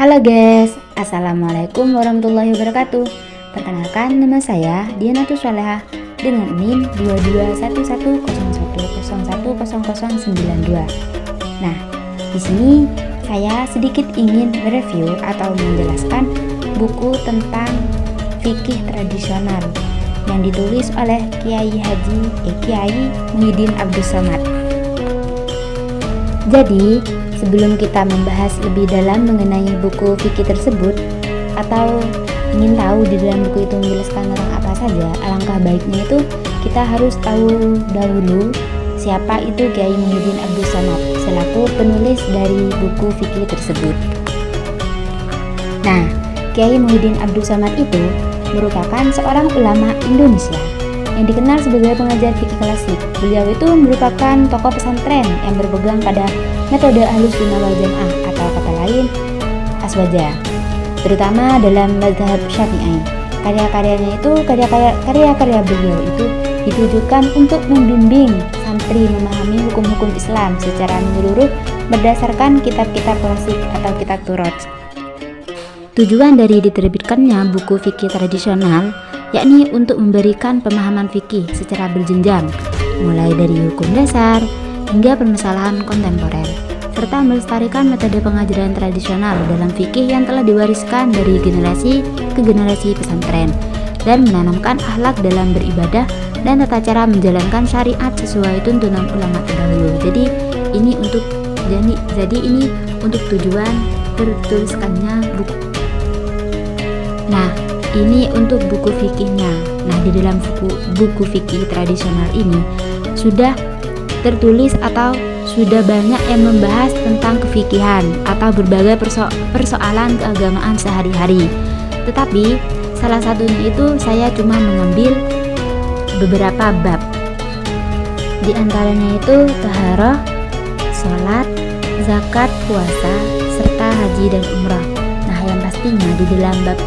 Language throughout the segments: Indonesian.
Halo guys, Assalamualaikum warahmatullahi wabarakatuh. Perkenalkan, nama saya Dianatus Salehah dengan NIM 221101010092. Nah, di sini saya sedikit ingin mereview atau menjelaskan buku tentang fikih tradisional yang ditulis oleh Kiai Muhyiddin Abdus Somad. Jadi, sebelum kita membahas lebih dalam mengenai buku fikih tersebut atau ingin tahu di dalam buku itu menjelaskan tentang apa saja, alangkah baiknya itu kita harus tahu dahulu siapa itu Kiai Muhyiddin Abdus Somad selaku penulis dari buku fikih tersebut. Nah, Kiai Muhyiddin Abdus Somad itu merupakan seorang ulama Indonesia yang dikenal sebagai pengajar fikih klasik. Beliau itu merupakan tokoh pesantren yang berpegang pada metode Ahlus Sunnah wal Jamaah atau kata lain Aswaja, terutama dalam mazhab Syafi'i. Karya-karya beliau itu ditujukan untuk membimbing santri memahami hukum-hukum Islam secara menyeluruh berdasarkan kitab-kitab klasik atau kitab Taurat. Tujuan dari diterbitkannya buku fikih tradisional yakni untuk memberikan pemahaman fikih secara berjenjang, mulai dari hukum dasar hingga permasalahan kontemporer, serta melestarikan metode pengajaran tradisional dalam fikih yang telah diwariskan dari generasi ke generasi pesantren, dan menanamkan akhlak dalam beribadah dan tata cara menjalankan syariat sesuai tuntunan ulama terdahulu. Jadi ini untuk tujuan tertuliskannya buku. Nah, ini untuk buku fikihnya. Nah, di dalam buku fikih tradisional ini sudah tertulis atau sudah banyak yang membahas tentang kefikihan atau berbagai persoalan keagamaan sehari-hari. Tetapi salah satunya itu saya cuma mengambil beberapa bab. Di antaranya itu taharah, sholat, zakat, puasa, serta haji dan umrah. Nah, yang pastinya di dalam bab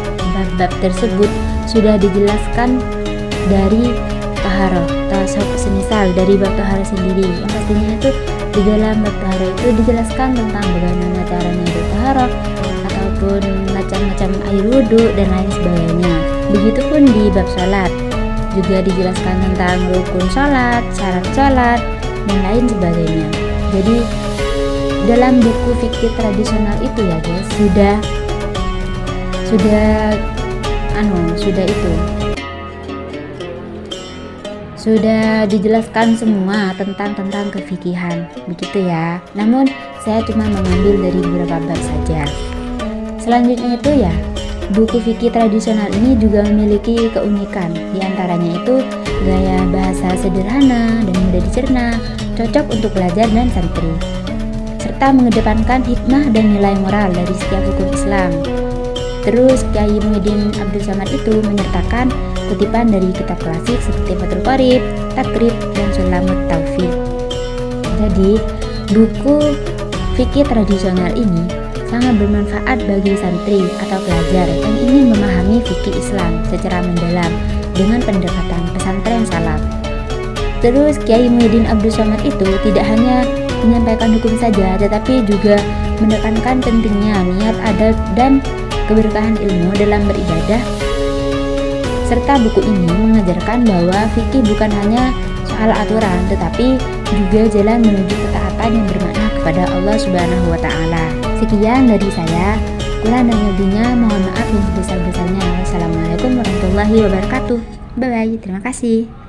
tersebut sudah dijelaskan dari taharah, semisal dari bab taharah sendiri. Yang pastinya itu di dalam bab taharah itu dijelaskan tentang bagaimana caranya bertaharah ataupun macam-macam air wudhu dan lain sebagainya. Begitupun di bab sholat juga dijelaskan tentang rukun sholat, syarat sholat dan lain sebagainya. Jadi dalam buku fikih tradisional itu ya guys, sudah dijelaskan semua tentang kefikihan, begitu ya. Namun saya cuma mengambil dari beberapa bab saja. Selanjutnya itu ya, buku fikih tradisional ini juga memiliki keunikan. Di antaranya itu gaya bahasa sederhana dan mudah dicerna, cocok untuk pelajar dan santri, serta mengedepankan hikmah dan nilai moral dari setiap hukum Islam. Terus Kiai Muhyiddin Abdus Somad itu menyertakan kutipan dari kitab klasik seperti Fathul Qorib, Takrib, dan Sulamut Taufiq. Jadi buku fikih tradisional ini sangat bermanfaat bagi santri atau pelajar yang ingin memahami fikih Islam secara mendalam dengan pendekatan pesantren salaf. Terus Kiai Muhyiddin Abdus Somad itu tidak hanya menyampaikan hukum saja, tetapi juga menekankan pentingnya niat, adab, dan keberkahan ilmu dalam beribadah. Serta buku ini mengajarkan bahwa fikih bukan hanya soal aturan, tetapi juga jalan menuju ketaatan yang bermakna kepada Allah Subhanahu wa Ta'ala. Sekian dari saya, kurang dan lebihnya mohon maaf yang sebesar-besarnya. Wassalamualaikum warahmatullahi wabarakatuh. Bye bye, terima kasih.